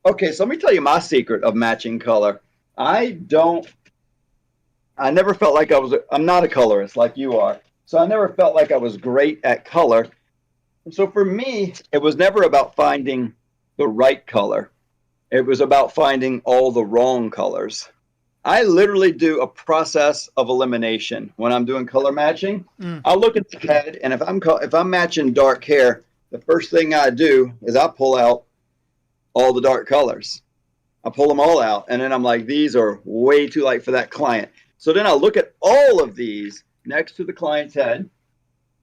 Okay, so let me tell you my secret of matching color. I don't, I never felt like I'm not a colorist like you are. So I never felt like I was great at color. And so for me, it was never about finding the right color. It was about finding all the wrong colors. I literally do a process of elimination when I'm doing color matching. Mm. I'll look at the head, and if I'm matching dark hair, the first thing I do is I pull out all the dark colors. I pull them all out, and then I'm like, these are way too light for that client. So then I'll look at all of these next to the client's head.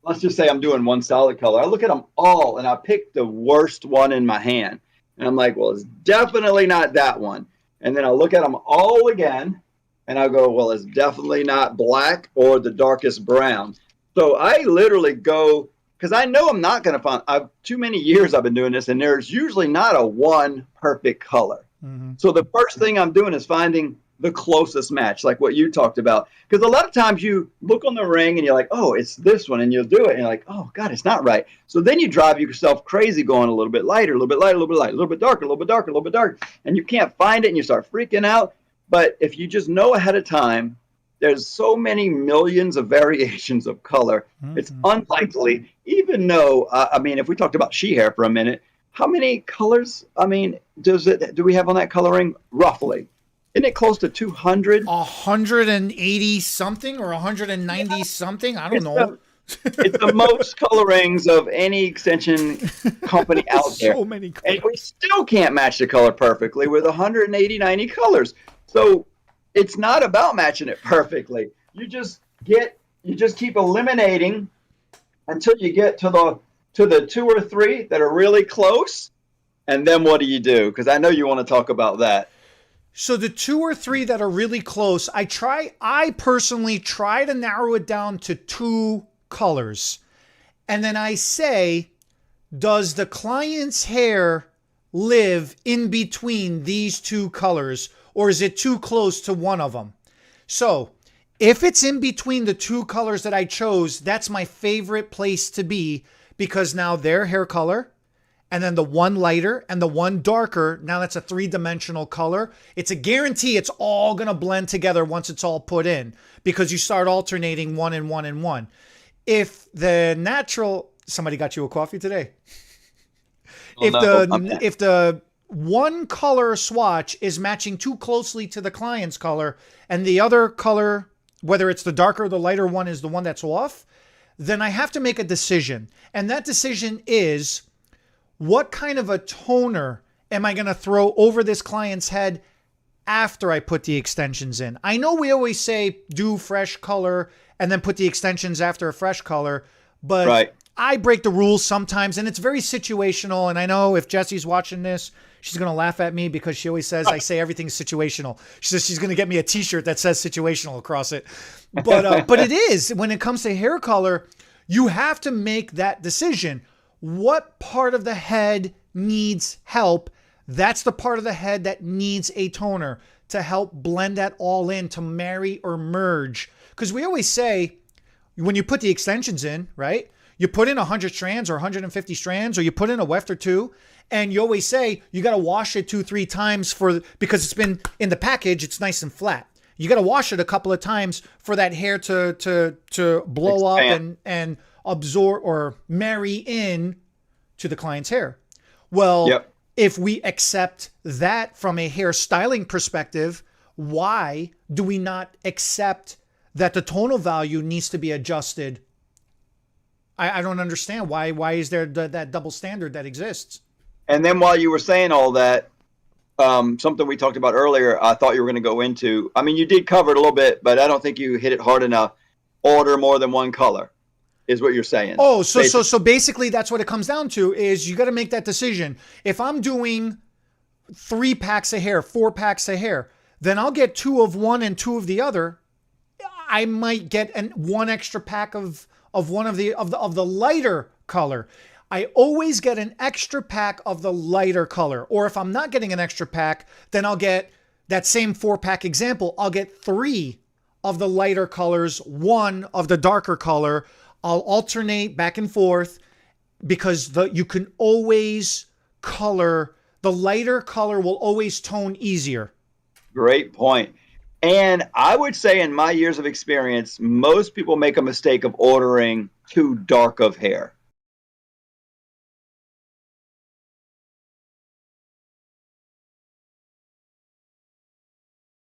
Let's just say I'm doing one solid color. I look at them all, and I pick the worst one in my hand. And I'm like, well, it's definitely not that one. And then I'll look at them all again, and I'll go, well, it's definitely not black or the darkest brown. So I literally go, because I know I'm not going to find, too many years I've been doing this, and there's usually not a one perfect color. Hmm. So the first thing I'm doing is finding the closest match, like what you talked about. Because a lot of times you look on the ring and you're like, oh, it's this one, and you'll do it, and you're like, oh, God, it's not right. So then you drive yourself crazy going a little bit lighter, a little bit lighter, a little bit lighter, a little bit darker, a little bit darker, a little bit darker, and you can't find it, and you start freaking out. But if you just know ahead of time, there's so many millions of variations of color. It's Hmm. unlikely, even though, I mean, if we talked about she hair for a minute, how many colors, I mean, do we have on that coloring roughly? Isn't it close to 200? 180 something or 190 something? I don't It's know. the it's the most colorings of any extension company out there. So many And colors. we still can't match the color perfectly with 180, 90 colors. So it's not about matching it perfectly. You just keep eliminating until you get to the two or three that are really close. And then what do you do? Because I know you want to talk about that. So the two or three that are really close, I personally try to narrow it down to two colors. And then I say, does the client's hair live in between these two colors, or is it too close to one of them? So if it's in between the two colors that I chose, that's my favorite place to be, because now their hair color and then the one lighter and the one darker, now that's a three-dimensional color. It's a guarantee it's all going to blend together once it's all put in, because you start alternating one and one and one. If the natural, somebody got you a coffee today? Oh If no, I'm the if the one color swatch is matching too closely to the client's color and the other color, whether it's the darker or the lighter one, is the one that's off, then I have to make a decision. And that decision is, what kind of a toner am I going to throw over this client's head after I put the extensions in? I know we always say do fresh color and then put the extensions after a fresh color, but right. I break the rules sometimes, and it's very situational. And I know if Jesse's watching this, she's going to laugh at me because she always says I say everything's situational. She says she's going to get me a t-shirt that says situational across it. But it is, when it comes to hair color, you have to make that decision. What part of the head needs help? That's the part of the head that needs a toner to help blend that all in, to marry or merge. Because we always say, when you put the extensions in, right? You put in 100 strands or 150 strands, or you put in a weft or two, and you always say you got to wash it 2-3 times because it's been in the package, it's nice and flat. You got to wash it a couple of times for that hair to blow up Expand. and absorb or marry in to the client's hair. Well, Yep. if we accept that from a hair styling perspective, why do we not accept that the tonal value needs to be adjusted? I don't understand why is there that double standard that exists? And then while you were saying all that, something we talked about earlier, I thought you were going to go into. I mean, you did cover it a little bit, but I don't think you hit it hard enough. Order more than one color is what you're saying. Oh, so basically that's what it comes down to, is you got to make that decision. If I'm doing 3 packs of hair, 4 packs of hair, then I'll get 2 of one and 2 of the other. I might get one extra pack of one of the lighter color. I always get an extra pack of the lighter color. Or if I'm not getting an extra pack, then I'll get that same 4-pack example. I'll get 3 of the lighter colors, 1 of the darker color. I'll alternate back and forth, because you can always color The lighter color will always tone easier. Great point. And I would say in my years of experience, most people make a mistake of ordering too dark of hair.